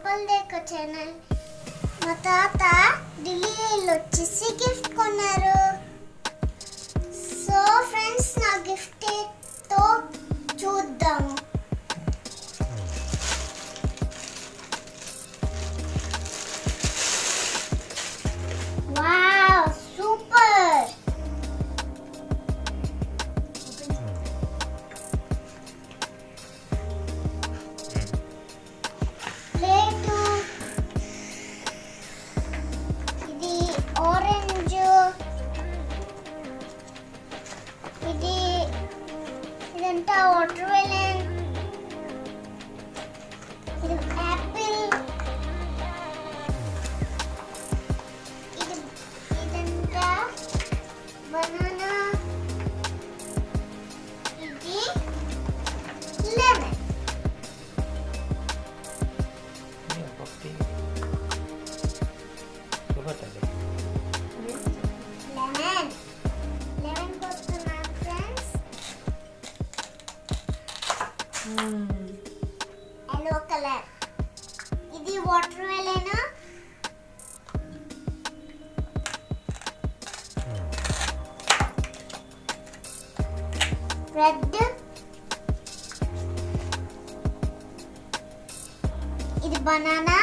Dimple డేకో channel. మా తాత ఢిల్లీలో వచ్చేసి గిఫ్ట్ కొన్నారు. సో ఫ్రెండ్స్, నా గిఫ్ట్ తో చూద్దాము. Wow, super. ప్లేటు, ఇది ఆరెంజ్, ఇదంతా వాటర్ మెలన్, ఇది యాపిల్, ఇదంతా బనానా, ఇది లెమన్. లెమన్ కోస్తున్నా ఫ్రెండ్స్. ఎల్లో కలర్, ఇది వాటర్ మెలన్, రెడ్, ఇది బనానా,